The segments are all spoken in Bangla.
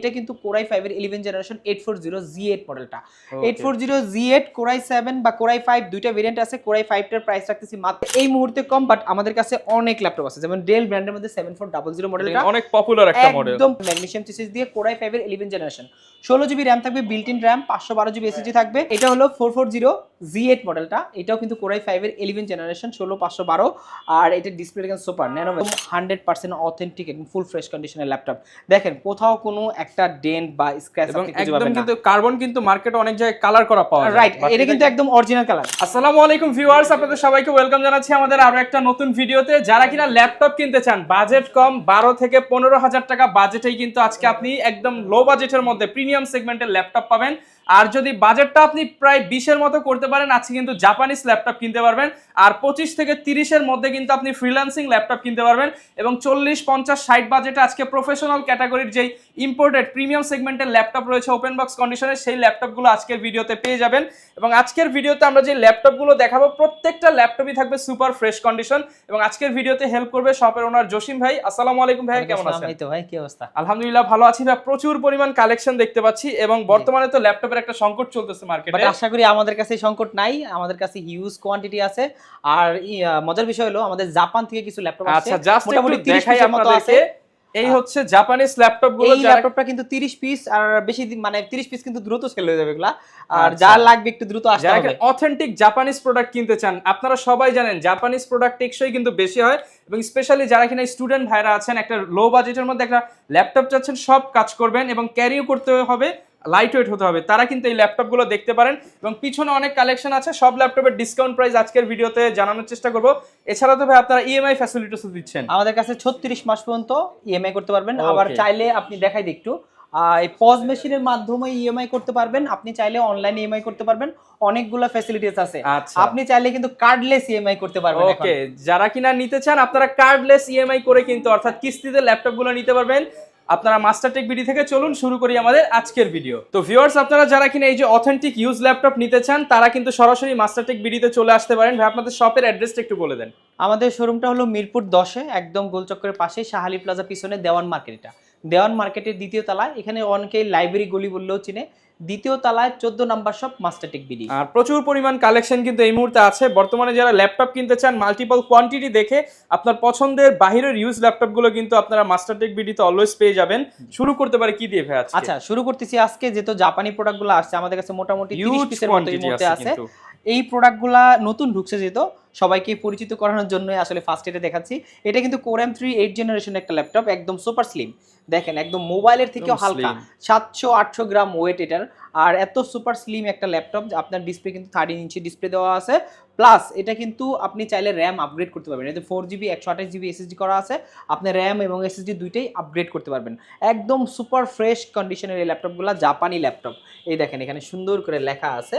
এটা কিন্তু Core i5 এর 11 জেনারেশন 840Z8 মডেলটা। 840Z8 Core i7 বা Core i5 দুইটা ভেরিয়েন্ট আছে। Core i5 টার প্রাইস রাখতেছি মাত্র এই মুহূর্তে কম, বাট আমাদের কাছে অনেক ল্যাপটপ আছে, যেমন ডেল ব্র্যান্ডের মধ্যে 7400 মডেলটা অনেক পপুলার একটা মডেল, একদম ম্যাগনেসিয়াম চিপসেস দিয়ে Core i5 এর 11 জেনারেশন, 16GB RAM থাকবে, built in RAM, 512GB SSD থাকবে। এটা হলো 440Z8 মডেলটা, এটাও কিন্তু Core i5 এর 11 জেনারেশন 16512, আর এটা ডিসপ্লে দেখেন সুপার ন্যানো, 100% অথেন্টিক একদম ফুল ফ্রেশ কন্ডিশনের ল্যাপটপ। দেখেন কোথাও কোনো একটা ডেন্ট বা স্ক্র্যাচ এবং আপনি খুঁজে একদম পাবেন না। কিন্তু কার্বন কিন্তু মার্কেটে অনেক জায়গায় কালার করা পাওয়া যায়, রাইট, এটা কিন্তু একদম অরিজিনাল কালার। আসসালামু আলাইকুম ভিউয়ার্স, আপনাদের সবাইকে ওয়েলকাম জানাচ্ছি আমাদের আরো একটা নতুন ভিডিওতে। যারা কিনা ল্যাপটপ কিনতে চান, বাজেট কম 12 থেকে 15,000 টাকা বাজেটেই কিন্তু আজকে আপনি একদম লো বাজেটের মধ্যে প্রিমিয়াম সেগমেন্টের ল্যাপটপ পাবেন। আর যদি বাজেটটা আপনি প্রায় 20-এর মতো করতে পারেন, আজকে কিন্তু জাপানিজ ল্যাপটপ কিনতে পারবেন। আর 25 থেকে 30-এর মধ্যে কিন্তু আপনি ফ্রিল্যান্সিং ল্যাপটপ কিনতে পারবেন। এবং 40, 50, 60 বাজেটে আজকে প্রফেশনাল ক্যাটাগরির যেই ইম্পোর্টেড প্রিমিয়াম সেগমেন্টের ল্যাপটপ রয়েছে ওপেন বক্স কন্ডিশনে, সেই ল্যাপটপগুলো আজকের ভিডিওতে পেয়ে যাবেন। এবং আজকের ভিডিওতে আমরা যে ল্যাপটপগুলো দেখাবো প্রত্যেকটা ল্যাপটপই থাকবে সুপার ফ্রেশ কন্ডিশন। এবং আজকের ভিডিওতে হেল্প করবে শপের ওনার জসিম ভাই। আসসালামু আলাইকুম ভাই, কেমন আছেন? এই তো ভাই, কি অবস্থা? আলহামদুলিল্লাহ ভালো আছি ভাই। প্রচুর পরিমাণ কালেকশন দেখতে পাচ্ছি এবং বর্তমানে তো ল্যাপটপের একটা সংকট চলতেছে মার্কেটে, বাট আশা করি আমাদের কাছে সংকট নাই, আমাদের কাছে হিউজ কোয়ান্টিটি আছে। আর মজার বিষয় হলো আমাদের জাপান থেকে কিছু ল্যাপটপ আছে, আচ্ছা জাস্ট মোটামুটি 30 দেখাই পিসের মতো আছে। আপনাদেরকে। এই হচ্ছে জাপানিজ ল্যাপটপ গুলো, এই ল্যাপটপটা কিন্তু 30 পিস, আর বেশি দিন মানে 30 পিস কিন্তু দ্রুত সেল হয়ে যাবে এগুলা, আর আচ্ছা। যার লাগবে একটু দ্রুত আসতে যারা হবে। অথেন্টিক জাপানিজ প্রোডাক্ট কিনতে চান, আপনারা সবাই জানেন জাপানিজ প্রোডাক্ট টেকসই কিন্তু বেশি হয়। এবং স্পেশালি যারা কিনা স্টুডেন্ট ভাইরা আছেন, একটা লো বাজেটের মধ্যে একটা ল্যাপটপ চাচ্ছেন, সব কাজ করবেন এবং ক্যারিও করতে হবে, লাইট ওয়েট হতে হবে, তারা কিন্তু এই ল্যাপটপগুলো দেখতে পারেন। এবং পিছনে অনেক কালেকশন আছে, সব ল্যাপটপের ডিসকাউন্ট প্রাইস আজকের ভিডিওতে জানানোর চেষ্টা করব। এছাড়া তো ভাই আপনারা ইএমআই ফ্যাসিলিটিসও দিচ্ছেন আমাদের কাছে 36 মাস পর্যন্ত ইএমআই করতে পারবেন। Okay. আবার চাইলে আপনি দেখাই দিই একটু, এই পজ মেশিনের মাধ্যমে ইএমআই করতে পারবেন, আপনি চাইলে অনলাইনে ইএমআই করতে পারবেন, অনেকগুলো ফ্যাসিলিটিস আছে। আচ্ছা। আপনি চাইলে কিন্তু কার্ডলেস ইএমআই করতে পারবেন এখন। ওকে, যারা কিনা নিতে চান আপনারা কার্ডলেস ইএমআই করে কিন্তু অর্থাৎ কিস্তিতে ল্যাপটপগুলো নিতে পারবেন। আপনারা মাস্টারটেক বিডি থেকে চলুন শুরু করি আমাদের আজকের ভিডিও। তো ভিউয়ার্স, আপনারা যারা কিনা এই যে অথেন্টিক ইউজ ল্যাপটপ নিতে চান, তারা কিন্তু সরাসরি মাস্টারটেক বিডিতে চলে আসতে পারেন। ভাই আপনাদের শপের অ্যাড্রেসটা একটু বলে দেন। আমাদের শোরুমটা হলো মিরপুর 10-এ, একদম গোলচক্করের পাশে, শাহালি প্লাজা পিছনে দেওয়ান মার্কেটটা। দেওয়ান মার্কেটের দ্বিতীয় তলায়, এখানে অনেকেই লাইব্রেরি গলি বললেও চিনে। দ্বিতীয় তলায় 14 নাম্বার শপ মাস্টারটেক বিডি। আর প্রচুর পরিমাণ কালেকশন কিন্তু এই মুহূর্তে আছে। বর্তমানে যারা ল্যাপটপ কিনতে চান, মাল্টিপল কোয়ান্টিটি দেখে আপনার পছন্দের বাহিরের ইউজ ল্যাপটপগুলো কিন্তু আপনারা মাস্টারটেক বিডিতে অলওয়েজ পেয়ে যাবেন। শুরু করতে পারে কি দিয়ে ভাই আজকে? আচ্ছা, শুরু করতেছি আজকে, যেহেতু জাপানি প্রোডাক্টগুলো আসছে আমাদের কাছে মোটামুটি 30 পিসের মতো এই মুহূর্তে আছে। এই প্রোডাক্টগুলা নতুন ঢুকছে, যেহেতু সবাইকে পরিচিত করানোর জন্য আসলে ফার্স্ট এটা দেখাচ্ছি। এটা কিন্তু Core i3 8 জেনারেশন একটা ল্যাপটপ, একদম সুপার স্লিম। দেখেন একদম মোবাইলের থেকেও হালকা, 700-800 গ্রাম ওয়েট এটার। আর এত সুপার স্লিম একটা ল্যাপটপ, আপনার ডিসপ্লে কিন্তু 13 ইঞ্চি ডিসপ্লে দেওয়া আছে। প্লাস এটা কিন্তু আপনি চাইলে র্যাম আপগ্রেড করতে পারবেন। এতে 4GB 128GB SSD করা আছে, আপনি র্যাম এবং SSD দুইটাই আপগ্রেড করতে পারবেন। একদম সুপার ফ্রেশ কন্ডিশনের এই ল্যাপটপগুলো, জাপানি ল্যাপটপ। এই দেখেন এখানে সুন্দর করে লেখা আছে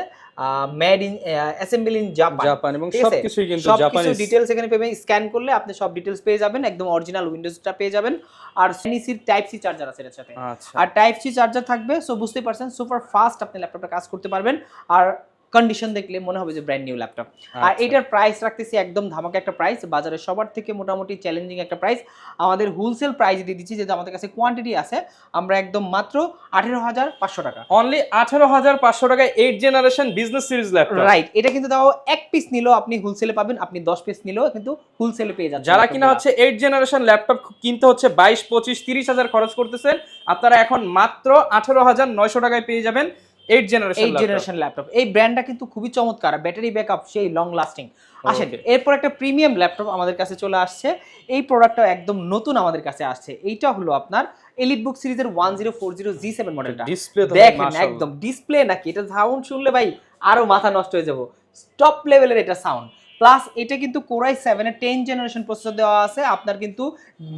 made in assemble in Japan, এবং সবকিছুই কিন্তু জাপানি ডিটেইলস এখানে পেবেন। স্ক্যান করলে আপনি সব ডিটেইলস পেয়ে যাবেন, একদম অরিজিনাল উইন্ডোজটা পেয়ে যাবেন। আর সির টাইপ সি চার্জার আছে এর সাথে। আচ্ছা। আর টাইপ সি চার্জার থাকবে, সো বুঝতেই পারছেন সুপার ফাস্ট আপনি ল্যাপটপটা কাজ করতে পারবেন। আর কন্ডিশন দেখলে মনে হবে যে ব্র্যান্ড নিউ ল্যাপটপ। আর এটার প্রাইস রাখতেছি একদম ধামাকা একটা প্রাইস, বাজারে সবার থেকে মোটামুটি চ্যালেঞ্জিং একটা প্রাইস। আমাদের হোলসেল প্রাইস দিয়ে দিচ্ছি, যেহেতু আমাদের কাছে কোয়ান্টিটি আছে, আমরা একদম মাত্র 18,500 টাকা। অনলি 18,500 টাকায় 8 generation business series laptop. Right, এটা কিন্তু তাও এক পিস নিলেও আপনি হোলসেলে পাবেন, আপনি 10 পিস নিলেও কিন্তু হোলসেলে পেয়ে যাচ্ছেন। যারা কিনা হচ্ছে 8 জেনারেশন ল্যাপটপ কিনতে হচ্ছে 22, 25, 30 হাজার খরচ করতেছেন, আপনারা এখন মাত্র 18,900 টাকায় পেয়ে যাবেন 8 জেনারেশন ল্যাপটপ। এই ব্র্যান্ডটা কিন্তু খুবই চমৎকার, ব্যাটারি ব্যাকআপ সেই লং লাস্টিং। আসেন এরপর একটা প্রিমিয়াম ল্যাপটপ আমাদের কাছে চলে আসছে। এই প্রোডাক্টটা একদম নতুন আমাদের কাছে আসছে। এইটা হলো আপনার এলিটবুক সিরিজের 1040G7 মডেলটা। দেখেন একদম ডিসপ্লে নাকি, এটা সাউন্ড শুনলে ভাই আরো মাথা নষ্ট হয়ে যাব, টপ লেভেলের এটা সাউন্ড। প্লাস এটা কিন্তু Core i7 এর 10 জেনারেশন প্রসেসর দেওয়া আছে। আপনার কিন্তু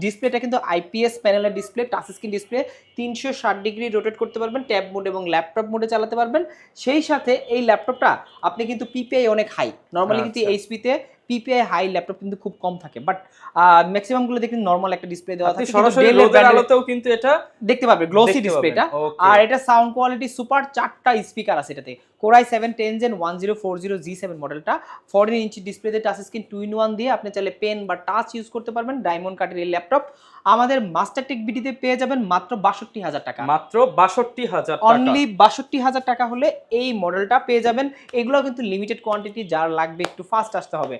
ডিসপ্লেটা কিন্তু আইপিএস প্যানেলের display, touch screen display, 360 degree rotate করতে পারবেন, ট্যাব মোড এবং ল্যাপটপ মোডে চালাতে পারবেন। সেই সাথে এই ল্যাপটপটা আপনি কিন্তু পিপিআই অনেক হাই, নরমালি কিন্তু এইচপি তে পিপিআই হাই ল্যাপটপ কিন্তু খুব কম থাকে, বাট ম্যাক্সিমাম গুলো দেখুন নরমাল একটা ডিসপ্লে দেওয়া থাকে, সরাসরি রোদের আলোতেও কিন্তু এটা দেখতে পাবে গ্লোসি ডিসপ্লেটা। আর এটা সাউন্ড কোয়ালিটি সুপার, 4টা স্পিকার আছে এটাতে, কোরাই 7 10 Gen 1040G7 মডেলটা, 14 ইঞ্চি ডিসপ্লেতে টাচ স্ক্রিন 2-in-1 দিয়ে আপনি চাইলে পেন বা টাচ ইউজ করতে পারবেন। ডায়মন্ড কাটের এই ল্যাপটপ আমাদের মাস্টারটেক বিডিতে পেয়ে যাবেন মাত্র 62,000 টাকা, মাত্র 62,000 টাকা, অনলি 62,000 টাকা হলে এই মডেলটা পেয়ে যাবেন। এগুলো কিন্তু লিমিটেড কোয়ান্টিটি, যার লাগবে একটু ফাস্ট আসতে হবে।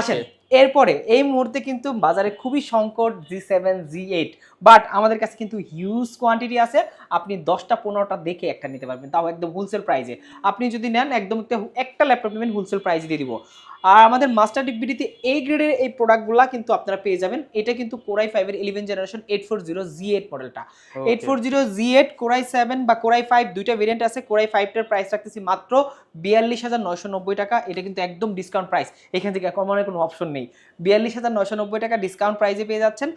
আসেন এরপরে এই মুহূর্তে কিন্তু বাজারে খুবই সংকট G7 G8, বাট আমাদের কাছে কিন্তু হিউজ কোয়ান্টিটি আছে, আপনি 10টা 15টা দেখে একটা নিতে পারবেন, তাও একদম হোলসেল প্রাইসে। আপনি যদি নেন একদম একটা ল্যাপটপ নেবেন হোলসেল প্রাইস দিয়ে দিব। আর আমাদের মাস্টারটেক বিডিতে এই গ্রেডের এই প্রোডাক্টগুলো কিন্তু আপনারা পেয়ে যাবেন। এটা কিন্তু কোরাই 5 এর 11 জেনারেশন 840G8 মডেলটা, 840G8 কোরাই 7 বা কোরাই 5 দুইটা ভেরিয়েন্ট আছে। কোরাই 5 টার প্রাইস রাখতেছি মাত্র 42,990 টাকা, এটা কিন্তু একদম ডিসকাউন্ট প্রাইস, এখান থেকে কমানোর কোনো অপশন নেই। 42,990 টাকা ডিসকাউন্ট প্রাইসে পেয়ে যাচ্ছেন।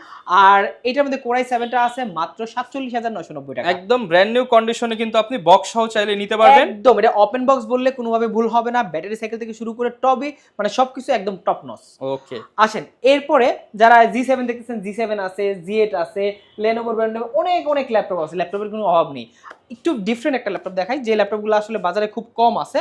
আর এটার মধ্যে কোরাই 7টা আছে মাত্র 47,990 টাকা, একদম ব্র্যান্ড নিউ কন্ডিশনে কিন্তু আপনি বক্স সহ চাইলে নিতে পারবেন। একদম এটা ওপেন বক্স বললে কোনোভাবে ভুল হবে না, ব্যাটারি সাইকেল থেকে শুরু করে টবে মানে সবকিছু একদম টপ নচ। ওকে আসেন এরপরে যারা G7 দেখতেছেন, G7 আছে, G8 আছে, Lenovo ব্র্যান্ডের অনেক ল্যাপটপ আছে, ল্যাপটপের কোনো অভাব নেই। একটু ডিফারেন্ট একটা ল্যাপটপ দেখাই, যে ল্যাপটপগুলো আসলে বাজারে খুব কম আছে।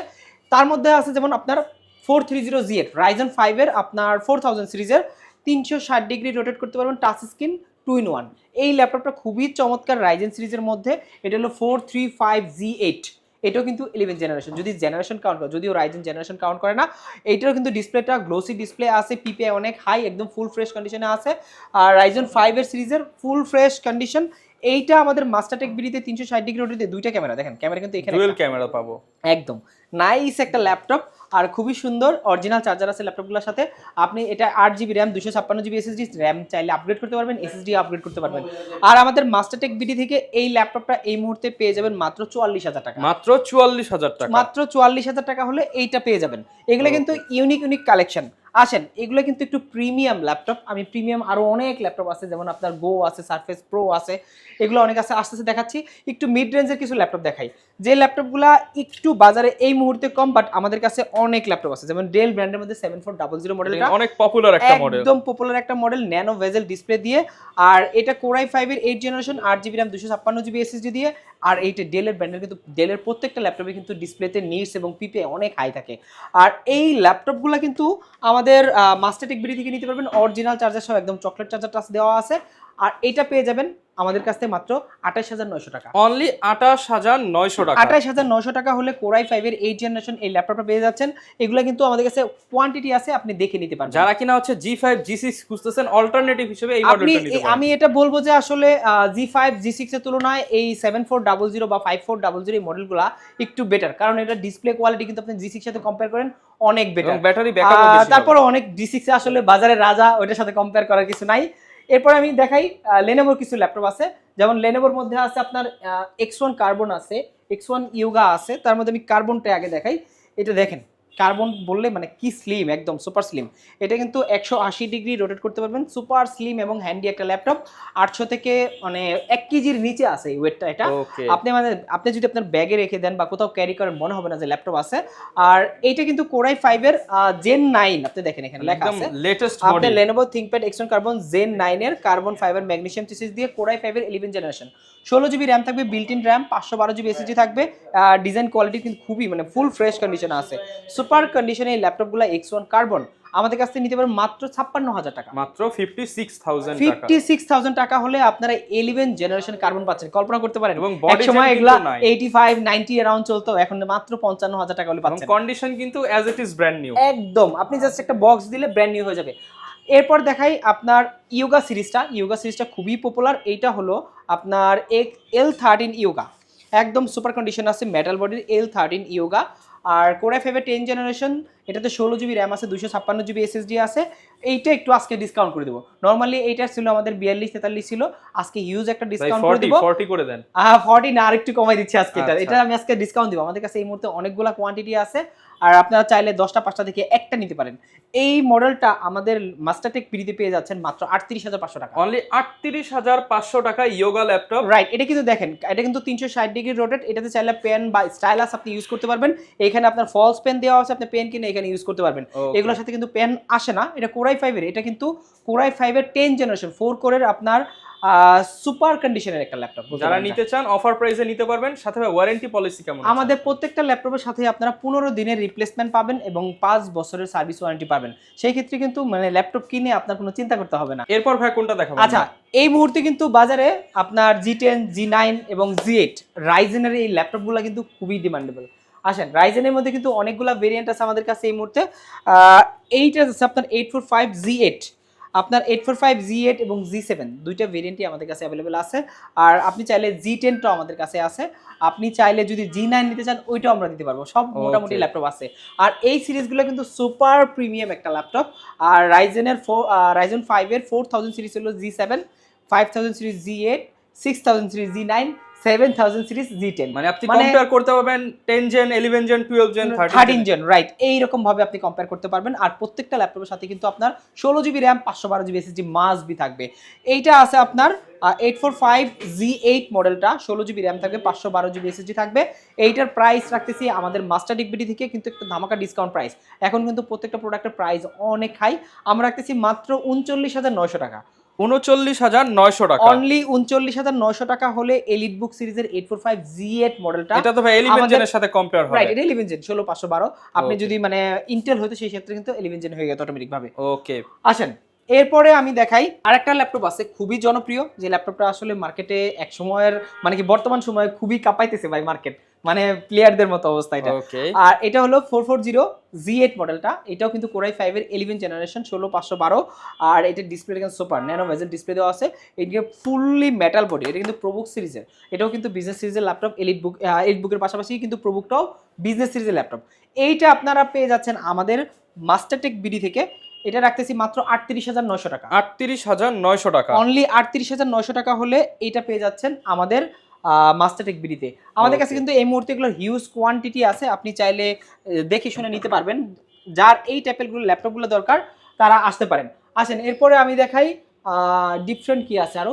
তার মধ্যে আছে যেমন আপনার 430G8 Ryzen 5 এর আপনার 4000 সিরিজের 360 ডিগ্রি রোটেট করতে পারবেন, টাচ স্ক্রিন 2-in-1। এই ল্যাপটপটা খুবই চমৎকার রাইজেন সিরিজের মধ্যে। এটা হলো 435G8, এটাও কিন্তু 11 জেনারেশন, যদি জেনারেশন কাউন্ট করে, যদিও রাইজেন জেনারেশন কাউন্ট করে না। এইটারও কিন্তু ডিসপ্লেটা গ্লোসি ডিসপ্লে আছে, পিপিআই অনেক হাই, একদম ফুল ফ্রেশ কন্ডিশনে আছে। আর রাইজেন 5 এর সিরিজের ফুল ফ্রেশ কন্ডিশন। এইটা আমাদের মাস্টারটেক বিডিতে 360 ডিগ্রি রোটেটে দুইটা ক্যামেরা, দেখেন ক্যামেরা কিন্তু এখানে ডুয়াল ক্যামেরা পাবো, একদম নাইস একটা ল্যাপটপ। আর খুবই সুন্দর অরিজিনাল চার্জার আছে ল্যাপটপগুলোর সাথে। আপনি এটা 8GB RAM 256GB SSD RAM চাইলে আপগ্রেড করতে পারবেন, SSD আপগ্রেড করতে পারবেন। আর আমাদের মাস্টারটেক বিডি থেকে এই ল্যাপটপটা এই মুহূর্তে পেয়ে যাবেন মাত্র 44,000 টাকা, মাত্র 44,000 টাকা, মাত্র 44,000 টাকা হলে এইটা পেয়ে যাবেন। এগুলো কিন্তু ইউনিক কালেকশন। আসেন এগুলো কিন্তু একটু প্রিমিয়াম ল্যাপটপ, আমি প্রিমিয়াম আরো অনেক ল্যাপটপ আছে, যেমন আপনার গো আছে, সারফেস প্রো আছে, এগুলো অনেক আছে, আস্তে আস্তে দেখাচ্ছি। একটু মিড রেঞ্জের কিছু ল্যাপটপ দেখাই, যে ল্যাপটপগুলা একটু বাজারে এই মুহূর্তে কম, বাট আমাদের কাছে অনেক ল্যাপটপ আছে। যেমন ডেল ব্র্যান্ডের মধ্যে 7400 মডেলটা অনেক পপুলার একটা মডেল, একদম পপুলার একটা মডেল, ন্যানো ভেজেল ডিসপ্লে দিয়ে। আর এটা কোরাই 5 এর 8 generation 8GB RAM 256GB SSD দিয়ে। আর এইটা ডেলের ব্র্যান্ডের, কিন্তু ডেলের প্রত্যেকটা ল্যাপটপে কিন্তু ডিসপ্লেতে নিটস এবং পিপিআই অনেক হাই থাকে। আর এই ল্যাপটপগুলো কিন্তু আমাদের মাস্টারটেক বিডি থেকে নিতে পারবেন, অরিজিনাল চার্জার সহ একদম চকলেট চার্জার টাচ দেওয়া আছে। আর এটা পেয়ে যাবেন আমাদের কাছ থেকে মাত্র 28,900 টাকা, অনলি 28,900 টাকা। 28,900 টাকা হলে কোরাই 5 এর 8 জেনারেশন এই ল্যাপটপটা পেয়ে যাচ্ছেন। এগুলো কিন্তু আমাদের কাছে কোয়ান্টিটি আছে, আপনি দেখে নিতে পারবেন। যারা কিনা হচ্ছে G5 G6 খুঁজতেছেন অল্টারনেটিভ হিসেবে এই মডেলটা নিতে পারেন। আমি এটা বলবো যে আসলে G5 G6 এর তুলনায় এই 7400 বা 5400 এই মডেলগুলো একটু বেটার, কারণ এটা ডিসপ্লে কোয়ালিটি কিন্তু আপনি G6 এর সাথে কম্পেয়ার করেন অনেক বেটার, ব্যাটারি ব্যাকআপও বেশি। তারপর অনেক G6 আসলে বাজারে রাজা, ওইটার সাথে কম্পেয়ার করার কিছু নাই। এরপর আমি দেখাই লেনোভোর কিছু ল্যাপটপ আছে, যেমন লেনোভোর মধ্যে আছে আপনার X1 কার্বন আছে, X1 ইয়োগা আছে। তার মধ্যে আমি কার্বনটা আগে দেখাই। এটা দেখেন কার্বন বললে মানে কি স্লিম, একদম সুপার স্লিম। এটা কিন্তু 180 ডিগ্রি রোটেট করতে পারবেন, সুপার স্লিম এবং হ্যান্ডি একটা ল্যাপটপ। 800 থেকে মানে 1 কেজির নিচে আছে এই ওয়েটটা। এটা আপনি যদি আপনার ব্যাগে রেখে দেন বা কোথাও ক্যারি করেন মনে হবে না যে ল্যাপটপ আছে। আর এইটা কিন্তু কোরাই 5 এর Gen 9, আপনি দেখেন এখানে লেখা আছে লেটেস্ট আপনি model, Lenovo ThinkPad X1 Carbon Gen 9 এর কার্বন ফাইবার ম্যাগনেসিয়াম চিপসেট দিয়ে কোরাই 5 এর 11 জেনারেশন, 16GB র্যাম থাকবে, built in RAM, 512GB SSD থাকবে। ডিজাইন কোয়ালিটি কিন্তু খুবই মানে ফুল ফ্রেশ কন্ডিশনে আছে, সুপার কন্ডিশনে এই ল্যাপটপগুলো X1 কার্বন আমাদের কাছ থেকে নিতে পারবেন মাত্র 56,000 টাকা, মাত্র 56,000 টাকা। 56,000 টাকা হলে আপনারা 11 জেনারেশন কার্বন পাচ্ছেন। কল্পনা করতে পারেন এবং এক সময় এগুলা 85 90 अराउंड চলতো, এখন মাত্র 55,000 টাকা হলে পাচ্ছেন। কন্ডিশন কিন্তু as it is brand new, একদম আপনি জাস্ট একটা বক্স দিলে ব্র্যান্ড নিউ হয়ে যাবে। এরপর দেখাই আপনার ইয়োগা সিরিজটা খুবই পপুলার। এইটা হলো আপনার L13 ইয়োগা, একদম সুপার কন্ডিশন আছে, মেটাল বডির L13 ইয়োগা। আর কোরাই 5 এর 10 জেনারেশন, এটাতে 16GB র্যাম আছে, 256GB SSD আছে। এইটা একটু আজকে ডিসকাউন্ট করে দেব। নরমালি এইটা ছিল আমাদের 42-43 ছিল, আজকে হিউজ একটা ডিসকাউন্ট করে দেব। 40 করে দেন। 40 না, আরেকটু কমাই দিচ্ছি আজকে। এটা আমি আজকে ডিসকাউন্ট দিব। আমাদের কাছে এই মুহূর্তে অনেকগুলা কোয়ান্টিটি আছে। আর আপনারা চাইলে 10টা 5টা থেকে একটা নিতে পারেন। এই মডেলটা আমাদের মাস্টারটেক পিডিতে পেয়ে যাচ্ছেন মাত্র 38,500 টাকা। অনলি 38,500 টাকা ইয়োগা ল্যাপটপ। রাইট, এটা কিন্তু দেখেন, এটা কিন্তু 360 ডিগ্রি রোটেট। এটাতে চাইলে পেন বা স্টাইলাস আপনি ইউজ করতে পারবেন। এখানে আপনার ফলস পেন দেওয়া আছে, আপনি পেন কিনে এখানে ইউজ করতে পারবেন। এগুলোর সাথে কিন্তু পেন আসে না। এটা কোরাই 5 এর, এটা কিন্তু কোরাই 5 এর 10 জেনারেশন 4 কোরের আপনার সুপার কন্ডিশনের একটা ল্যাপটপ। যারা নিতে চান অফার প্রাইসে নিতে পারবেন। সাথে ওয়ারেন্টি পলিসি কেমন? আমাদের প্রত্যেকটা ল্যাপটপের সাথে আপনারা 15 দিনের রিপ্লেসমেন্ট পাবেন এবং 5 বছরের সার্ভিস ওয়ারেন্টি পাবেন। সেই ক্ষেত্রে কিন্তু মানে ল্যাপটপ কিনে আপনার কোনো চিন্তা করতে হবে না। এরপর ভাই কোনটা দেখাবেন? আচ্ছা, এই মুহূর্তে কিন্তু বাজারে আপনার G10, G9 এবং G8 রাইজেনের এই ল্যাপটপগুলো কিন্তু খুবই ডিমান্ডেবল। আসেন, রাইজেনের মধ্যে কিন্তু অনেকগুলো ভেরিয়েন্ট আছে আমাদের কাছে এই মুহূর্তে। এইটা আছে আপনার 845 G8, আপনার 845 G8 এবং G7 দুইটা ভেরিয়েন্টই আমাদের কাছে অ্যাভেলেবেল আছে। আর আপনি চাইলে G10টাও আমাদের কাছে আছে। আপনি চাইলে যদি G9 নিতে চান ওইটাও আমরা দিতে পারবো। সব মোটামুটি ল্যাপটপ আছে। আর এই সিরিজগুলো কিন্তু সুপার প্রিমিয়াম একটা ল্যাপটপ। আর রাইজেনের রাইজেন 5 এর 4000 সিরিজ হলো G7, 5000 series G8, 6000 series G9, 7000 series G10। মানে আপনি কম্পেয়ার করতে পারবেন 10 জেন, 11 জেন, 12 জেন, 13 জেন, রাইট। এই রকম ভাবে আপনি কম্পেয়ার করতে পারবেন। আর প্রত্যেকটা ল্যাপটপের সাথে কিন্তু আপনার 16 GB RAM, 512 GB SSD must be থাকবে। এইটা আছে আপনার 845 G8 মডেলটা, 16 জিবি র্যাম থাকবে, 512 জিবি এসএসডি থাকবে। এইটার প্রাইস রাখতেছি আমাদের মাস্টার ডিগবিডি থেকে কিন্তু একটা ধামাকা ডিসকাউন্ট প্রাইস। এখন কিন্তু প্রত্যেকটা প্রোডাক্টের প্রাইস অনেক হাই। আমরা রাখতেছি মাত্র 39,900 টাকা। 39,900 টাকা। অনলি 39,900 টাকা হলে এলিটবুক সিরিজের 845 G8 মডেলটা। এটা তো ভাই 11 জেনের সাথে কম্পেয়ার হবে। রাইট, এটা 11 জেন, 16512। আপনি যদি মানে ইন্টেল হয়তো সেই ক্ষেত্রে কিন্তু 11 জেন হয়ে যেত অটোমেটিক ভাবে। ওকে, আসেন এরপরে আমি দেখাই আরেকটা ল্যাপটপ আছে খুবই জনপ্রিয়, যে ল্যাপটপটা আসলে মার্কেটে এক সময়ের মানে কি বর্তমান সময়ে খুবই কাঁপাইতেছে ভাই মার্কেট, মানে প্লেয়ারদের মতো অবস্থা এটা। আর এটা হলো 440 G8 মডেলটা। এটাও কিন্তু কোরাই 5 এর 11 জেনারেশন, 16512। আর এটা ডিসপ্লে কিন্তু সুপার ন্যানো বেজেল ডিসপ্লে দেওয়া আছে। এটা ফুললি মেটাল বডি। এটা কিন্তু প্রোবুক সিরিজের, এটাও কিন্তু বিজনেস সিরিজের ল্যাপটপ। এলিটবুকের পাশাপাশি কিন্তু প্রোবুকটাও বিজনেস সিরিজের ল্যাপটপ। এইটা আপনারা পেয়ে যাচ্ছেন আমাদের মাস্টারটেক বিডি থেকে। এটা রাখতেছি মাত্র 38,900 টাকা। 38,900 টাকা। অনলি 38,900 টাকা হলে এটা পেয়ে যাচ্ছেন আমাদের মাস্টারটেক বিডিতে। আমাদের কাছে কিন্তু এই মুহূর্তে এগুলো হিউজ কোয়ান্টিটি আছে। আপনি চাইলে দেখে শুনে নিতে পারবেন। যার এই টাইপের ল্যাপটপগুলো দরকার তারা আসতে পারেন। আসেন এরপরে আমি দেখাই ডিফারেন্ট কি আছে আরো।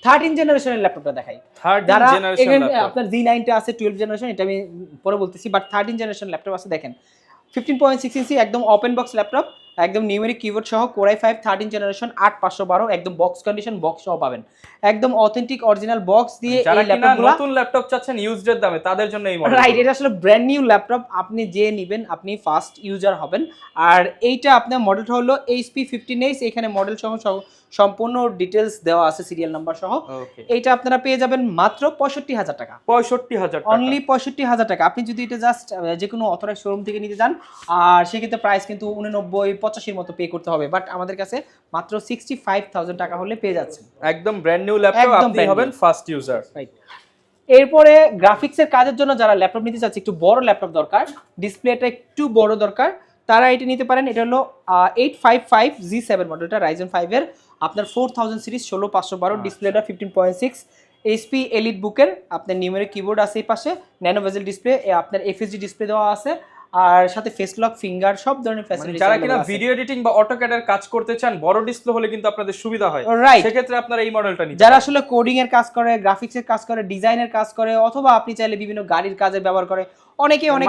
13 জেনারেশনের ল্যাপটপটা দেখাই। যারা আপনার G9টা আছে 12 জেনারেশন, এটা আমি পরে বলতেছি, বাট 13 জেনারেশন ল্যাপটপ আছে। দেখেন 15.6 ইঞ্চি একদম ওপেন বক্স ল্যাপটপ, একদম নিউমেরিক কিবোর্ড সহ, কোরাই 5 13 জেনারেশন 8512, একদম বক্স কন্ডিশন, বক্স সহ পাবেন, একদম অথেন্টিক অরিজিনাল বক্স দিয়ে। যারা কিনা নতুন ল্যাপটপ চাচ্ছেন ইউজড এর দামে তাদের জন্য এই মডেল। রাইট, এটা আসলে ব্র্যান্ড নিউ ল্যাপটপ। আপনি যে নেবেন আপনি ফার্স্ট ইউজার হবেন। আর এইটা আপনার মডেলটা হলো HP 15H। এখানে মডেল সহ সম্পূর্ণ ডিটেলস দেওয়া আছে, সিরিয়াল নাম্বার সহ। এইটা আপনারা পেয়ে যাবেন মাত্র 65,000 টাকা। 65,000 টাকা, অনলি 65,000 টাকা। আপনি যদি এটা জাস্ট যে কোনো অথরাইজড শোরুম থেকে নিতে চান, আর সেক্ষেত্রে প্রাইস কিন্তু 89-85 মতো পে করতে হবে। বাট আমাদের কাছে মাত্র 65,000 টাকা হলে পেয়ে যাচ্ছেন একদম ব্র্যান্ড নিউ ল্যাপটপ। আপনি হবেন ফার্স্ট ইউজার। রাইট। এরপরে গ্রাফিক্সের কাজের জন্য যারা ল্যাপটপ নিতে চাচ্ছে, একটু বড় ল্যাপটপ দরকার, ডিসপ্লেটা একটু বড় দরকার, তারা এটা নিতে পারেন। এটা হলো 855 G7 মডেলটা, রাইজেন 5 এর আপনার 4000 সিরিজ, 16512, ডিসপ্লেটা 15.6 HP এলিট বুকের। আপনার নিউমেরিক কিবোর্ড আছে এই পাশে, ন্যানো বেজেল ডিসপ্লে, আপনার FSD ডিসপ্লে দেওয়া আছে, আর সাথে ফেস লক, ফিঙ্গার, সব ধরনের ফ্যাসিলিটি। যারা কিনা ভিডিও এডিটিং বা অটোক্যাডের কাজ করতে চান, বড় ডিসপ্লে হলে কিন্তু আপনাদের সুবিধা হয়। সেক্ষেত্রে আপনারা এই মডেলটা নিতে। যারা আসলে কোডিং এর কাজ করে, গ্রাফিক্সের কাজ করে, ডিজাইনের কাজ করে, অথবা আপনি চাইলে বিভিন্ন গাড়ির কাজে ব্যবহার করে, অনেকে অনেক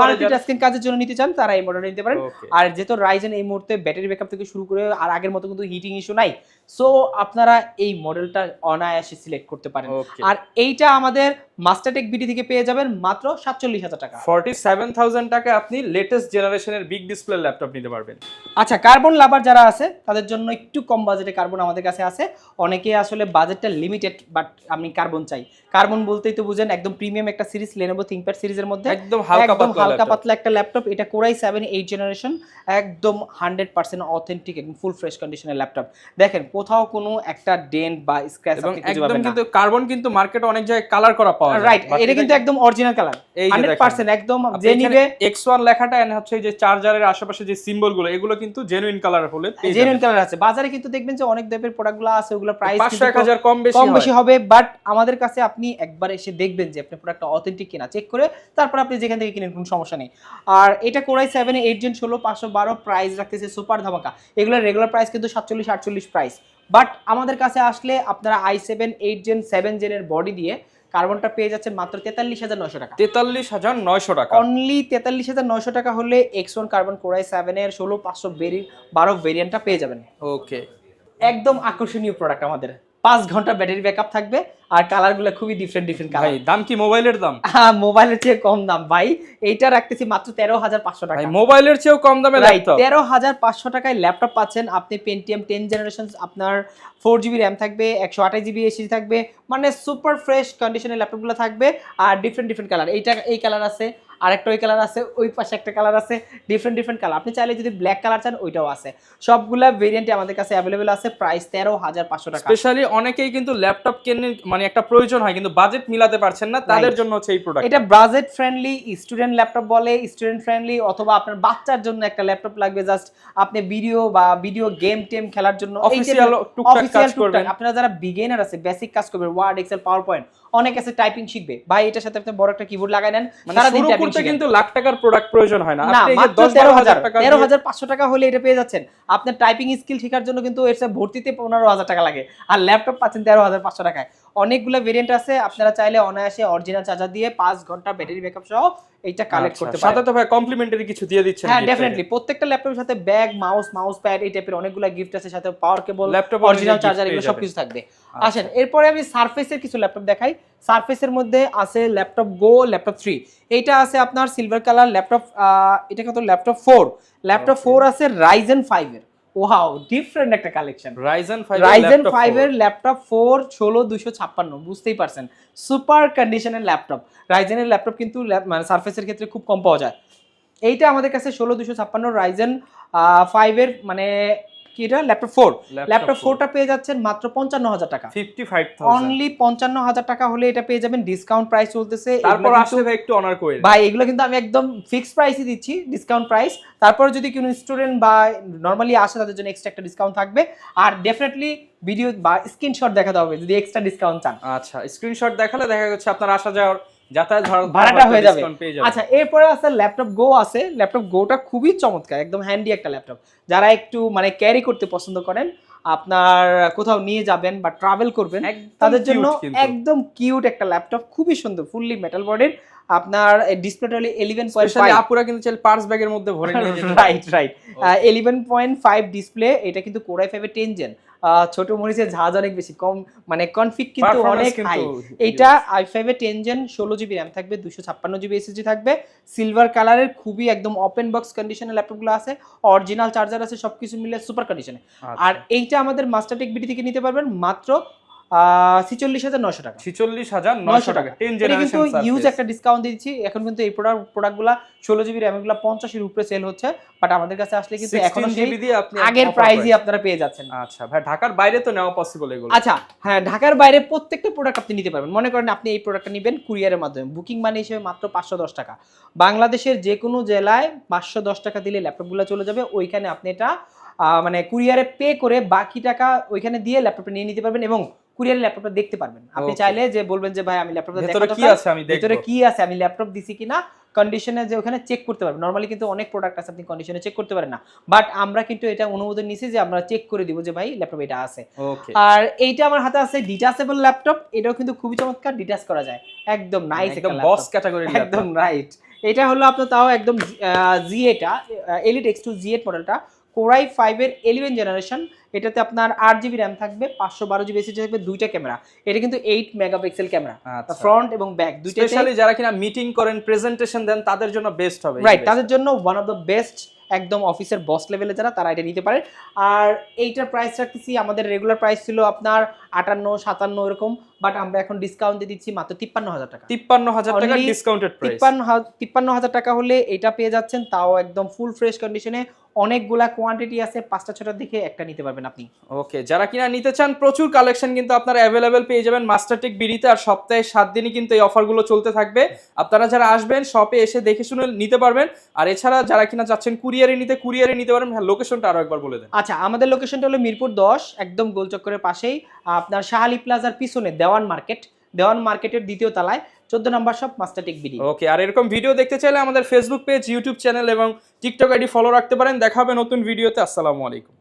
মাল্টিটাস্কিং কাজের জন্য নিতে চান, তারা এই মডেলটা নিতে পারেন। আর যেহেতু রাইজেন এই মুহূর্তে ব্যাটারি ব্যাকআপ থেকে শুরু করে আর আগের মতো কিন্তু হিটিং ইস্যু নাই, সো আপনারা এই মডেলটা অনায়াসে সিলেক্ট করতে পারেন। আর এইটা আমাদের মাস্টারটেক বিডি থেকে পেয়ে যাবেন মাত্র 47,000 টাকা। 47,000 টাকা আপনি লেটেস্ট জেনারেশনের বিগ ডিসপ্লে ল্যাপটপ নিতে পারবেন। আচ্ছা, কার্বন লাভার যারা আছে তাদের জন্য একটু কম বাজেটে কার্বন আমাদের কাছে আছে। অনেকে আসলে বাজেটটা লিমিটেড, বাট আমি কার্বন চাই। কার্বন বলতেই তো বুঝেন একদম প্রিমিয়াম একটা সিরিজ, Lenovo ThinkPad সিরিজের মধ্যে একদম হালকা পাতলা একটা ল্যাপটপ। এটা কোরাই 7 8 জেনারেশন, একদম 100% অথেন্টিক, একদম ফুল ফ্রেশ কন্ডিশনের ল্যাপটপ। দেখেন কোথাও কোনো একটা ডেন্ট বা স্ক্র্যাচ আপনি খুঁজে পাবেন না। কিন্তু কার্বন কিন্তু মার্কেটে অনেক জায়গায় কালার করা পাওয়া যায়। রাইট, এটা কিন্তু একদম অরিজিনাল কালার, 100% একদম। যে নিবে X1 লেখাটা এন্ড হচ্ছে এই যে চার্জারের আশেপাশে যে সিম্বলগুলো, এগুলো কিন্তু জেনুইন কালার হলে জেনুইন কালার আছে। বাজারে কিন্তু দেখবেন যে অনেক টাইপের প্রোডাক্টগুলো আছে, ওগুলো প্রাইস 500-1000 কম বেশি হবে, বাট আমাদের কাছে আপনি একবার এসে দেখবেন যে আপনার প্রোডাক্টটা অথেন্টিক কিনা, চেক করে তারপর আপনি যেখান থেকে কিনেন কোনো সমস্যা নেই। আর এটা কোরাই 7 8 জেন 16 512 প্রাইস রাখতেছে সুপার ধামাকা। এগুলোর রেগুলার প্রাইস কিন্তু 47 48 প্রাইস, বাট আমাদের কাছে আসলে আপনারা i7 8 জেন 7 জেনের বডি দিয়ে কার্বনটা পেয়ে যাচ্ছেন মাত্র 43,900 টাকা। 43,900 টাকা, অনলি 43,900 টাকা হলে X1 কার্বন কোরাই 7 এর 16 512 ভেরিয়েন্টটা পেয়ে যাবেন। ওকে, একদম আকর্ষণীয় প্রোডাক্ট আমাদের, 5 ঘন্টা ব্যাটারি ব্যাকআপ থাকবে আর কালারগুলো খুবই ডিফারেন্ট কালার। ভাই দাম কি মোবাইলের দাম? হ্যাঁ, মোবাইলের চেয়ে কম দাম ভাই। এইটা রাখতেছি মাত্র 13,500 টাকা। ভাই মোবাইলের চেয়েও কম দামে ল্যাপটপ, 13,500 টাকায় ল্যাপটপ পাচ্ছেন আপনি। পেন্টিয়াম 10 জেনারেশন, আপনার 4GB র্যাম থাকবে, 128GB এসএসডি থাকবে, মানে সুপার ফ্রেশ কন্ডিশনের ল্যাপটপগুলো থাকবে। আর ডিফারেন্ট কালার, এই কালার আছে, আরেকটা ওই কালার আছে, ওই পাশে একটা কালার আছে, ডিফারেন্ট কালার। আপনি চাইলে যদি ব্ল্যাক কালার চান ওইটাও আছে। সবগুলা ভেরিয়েন্টে আমাদের কাছে অ্যাভেলেবেল আছে। প্রাইস 13,500 টাকা। স্পেশালি অনেকেই কিন্তু ল্যাপটপ কেনেন, মানে একটা প্রয়োজন হয় কিন্তু বাজেট মিলাতে পারছেন না, তাদের জন্য হচ্ছে এই প্রোডাক্ট। এটা বাজেট ফ্রেন্ডলি, স্টুডেন্ট ল্যাপটপ বলে, স্টুডেন্ট ফ্রেন্ডলি, অথবা আপনার বাচ্চার জন্য একটা ল্যাপটপ লাগবে জাস্ট আপনি ভিডিও গেম টেম খেলার জন্য, অফিসিয়াল টুকটাক কাজ করবেন। আপনারা যারা বিগিনার আছে, বেসিক কাজ করবে, ওয়ার্ড এক্সেল পাওয়ার পয়েন্ট, অনেক আছে, টাইপিং শিখবে ভাই, এটার সাথে আপনি বড় একটা কিবোর্ড লাগাই নেন, সারা দিন টাইপিং শিখবেন। কিন্তু লাখ টাকার প্রোডাক্ট প্রয়োজন হয় না, না, আপনি মাত্র 13,500 টাকা হলে এটা পেয়ে যাচ্ছেন। আপনার টাইপিং স্কিল শেখার জন্য কিন্তু এর ভর্তিতে 15,000 টাকা লাগে, আর ল্যাপটপ পাচ্ছেন 13,500 টাকায়। অনেকগুলো ভেরিয়েন্ট আছে, আপনারা চাইলে অনায়াসে অরিজিনাল চার্জার দিয়ে 5 ঘন্টা ব্যাটারি ব্যাকআপ সহ এইটা কালেক্ট করতে পারেন। সাথে তো ভাই কমপ্লিমেন্টারি কিছু দিয়ে দিচ্ছেন? হ্যাঁ, ডেফিনেটলি। প্রত্যেকটা ল্যাপটপের সাথে ব্যাগ, মাউস প্যাড, এই টাইপের অনেকগুলো গিফট আছে, সাথে পাওয়ার কেবল, অরিজিনাল চার্জার, এগুলো সবকিছু থাকবে। আসেন, এরপরে আমি সারফেসের কিছু ল্যাপটপ দেখাই। সারফেসের মধ্যে আছে ল্যাপটপ গো, ল্যাপটপ 3, এইটা আছে আপনার সিলভার কালার ল্যাপটপ। এটা কত? ল্যাপটপ 4 আছে রাইজেন 5 এর। ওয়াও, ডিফারেন্ট একটা কালেকশন। রাইজেন 5 এর ল্যাপটপ 4 16256, বুঝতেই পারছেন, সুপার কন্ডিশনের ল্যাপটপ। রাইজেনের ল্যাপটপ কিন্তু মানে সারফেসের ক্ষেত্রে খুব কম পাওয়া যায়। এইটা আমাদের কাছে 16256 রাইজেন 5 এর, মানে কি এটা ল্যাপটপ 4টা পেয়ে যাচ্ছেন মাত্র 55,000 টাকা, 55,000 অনলি 55,000 টাকা হলে এটা পেয়ে যাবেন। ডিসকাউন্ট প্রাইস চলতেছে, তারপর আসলে ভাই একটু অনার করে ভাই, এগুলো কিন্তু আমি একদম ফিক্সড প্রাইসই দিচ্ছি, ডিসকাউন্ট প্রাইস। তারপর যদি কোনো স্টুডেন্ট বা নরমালি আসে তাদের জন্য এক্সট্রা একটা ডিসকাউন্ট থাকবে। আর ডেফিনেটলি ভিডিও বা স্ক্রিনশট দেখাতে হবে যদি এক্সট্রা ডিসকাউন্ট চান। আচ্ছা, স্ক্রিনশট দেখালে দেখা যাচ্ছে আপনার আসা যাওয়ার যাতায়াত ভাড়াটা হয়ে যাবে। আচ্ছা, এরপরে আছে ল্যাপটপ গো আছে। ল্যাপটপ গোটা খুবই চমৎকার, একদম হ্যান্ডি একটা ল্যাপটপ। যারা একটু মানে ক্যারি করতে পছন্দ করেন, আপনার কোথাও নিয়ে যাবেন বা ট্রাভেল করবেন, তাদের জন্য একদম কিউট একটা ল্যাপটপ, খুবই সুন্দর, ফুললি মেটাল বডির। আপনার ডিসপ্লেটা হলো 11.5, আপুরা কিন্তু চাইলে পার্স ব্যাগের মধ্যে ভরে নিয়ে যেতে। Right 11.5 display. এটা কিন্তু কোরাই 5 এর 10 জেন। ছোট মরিচের ঝাঁজ অনেক বেশি কম, মানে কনফিগ কিন্তু অনেক হাই। এটা i5 এর 10 জেন, 16GB র্যাম থাকবে, 256GB এসএসডি থাকবে, সিলভার কালারের, খুবই একদম ওপেন বক্স কন্ডিশনের ল্যাপটপগুলো আছে, অরিজিনাল চার্জার আছে, সবকিছু মিলে সুপার কন্ডিশনে। আর এইটা আমাদের মাস্টারটেক বিডি থেকে নিতে পারবেন মাত্র 46,900 টাকা। 46,900 টাকা 10 জেনারেশন। কিন্তু ইউজ একটা ডিসকাউন্ট দিচ্ছি এখন, কিন্তু এই প্রোডাক্টগুলো 16GB র্যাম এগুলো 50 এর উপরে সেল হচ্ছে, বাট আমাদের কাছে আসলে কিন্তু এখনো সেই আগের প্রাইসই আপনারা পেয়ে যাচ্ছেন। আচ্ছা ভাই, ঢাকার বাইরে তো নেওয়া পসিবল এগুলো? আচ্ছা হ্যাঁ, ঢাকার বাইরে প্রত্যেকটা প্রোডাক্ট আপনি নিতে পারবেন। মনে করেন আপনি এই প্রোডাক্টটা নেবেন কুরিয়ারের মাধ্যমে, বুকিং মানি হিসেবে মাত্র 510 টাকা। বাংলাদেশের যে কোনো জেলায় 510 টাকা দিলে ল্যাপটপগুলো চলে যাবে। ওইখানে আপনি এটা মানে কুরিয়ারে পে করে বাকি টাকা ওইখানে দিয়ে ল্যাপটপটা নিয়ে নিতে পারবেন এবং কুরিয়ারের ল্যাপটপটা দেখতে পারবেন। আপনি চাইলে যে বলবেন যে ভাই আমি ল্যাপটপটা দেখাতে চাই, ভিতরে কি আছে, আমি ল্যাপটপ দিছি কিনা, কন্ডিশনে যে ওখানে চেক করতে পারবেন। নরমালি কিন্তু অনেক প্রোডাক্ট আছে আপনি কন্ডিশনে চেক করতে পারেন না, বাট আমরা কিন্তু এটা অনুমোদন নিছি যে আমরা চেক করে দিব যে ভাই ল্যাপটপ এটা আছে। আর এইটা আমার হাতে আছে ডিটাচেবল ল্যাপটপ, এটাও কিন্তু খুবই চমৎকার, ডিটাচ করা যায়, একদম নাইস একটা ল্যাপটপ, বস ক্যাটাগরি, একদম রাইট। এটা হলো আপনার তাও একদম G8 Elite X2 G8 মডেলটা, কোরাই 5 এর 11 জেনারেশন। এটাতে আপনার 8GB র্যাম থাকবে, 512GB এসএসডি থাকবে, দুইটা ক্যামেরা। এটা কিন্তু 8 মেগাপিক্সেল ক্যামেরা, ফ্রন্ট এবং ব্যাক দুইটাই। স্পেশালি যারা কিনা মিটিং করেন, প্রেজেন্টেশন দেন, তাদের জন্য বেস্ট হবে। রাইট, তাদের জন্য ওয়ান অফ দ্য বেস্ট, একদম অফিসের বস লেভেলে যারা, তারা এটা নিতে পারে। আর এইটার প্রাইস রাখতেছি, আমাদের রেগুলার প্রাইস ছিল আপনার 58 57 এরকম, বাট আমরা এখন ডিসকাউন্ট দিয়ে দিচ্ছি মাত্র 53,000 টাকা। 53,000 টাকা ডিসকাউন্টেড প্রাইস। 53,000 টাকা হলে এটা পেয়ে যাচ্ছেন, তাও একদম ফুল ফ্রেশ কন্ডিশনে, অনেকগুলা কোয়ান্টিটি আছে, 5টা 6টার দিকে একটা নিতে পারবেন আপনি। ওকে, যারা কিনা নিতে চান, প্রচুর কালেকশন কিন্তু আপনারা অ্যাভেলেবেল পেয়ে যাবেন মাস্টারটেক বিডিতে। আর সপ্তাহে 7 দিনই কিন্তু এই অফারগুলো চলতে থাকবে। আপনারা যারা আসবেন শপে এসে দেখে শুনে নিতে পারবেন। আর এছাড়া যারা কিনা চাচ্ছেন কুরিয়ারে নিতে পারবেন। হ্যাঁ, লোকেশনটা আরো একবার বলে দেন। আচ্ছা, আমাদের লোকেশনটা হলো মিরপুর 10, একদম গোলচক্করের পাশেই, আপনার শাহ আলী প্লাজার পিছনে দেওয়ান মার্কেটের দ্বিতীয় তলায়। 14 নম্বর শপ মাস্টারটেক বিডি। ওকে, আর এরকম ভিডিও দেখতে চাইলে আমাদের ফেসবুক পেজ, ইউটিউব চ্যানেল এবং টিকটক আইডি ফলো রাখতে পারেন। দেখা হবে নতুন ভিডিওতে। আসসালামু আলাইকুম।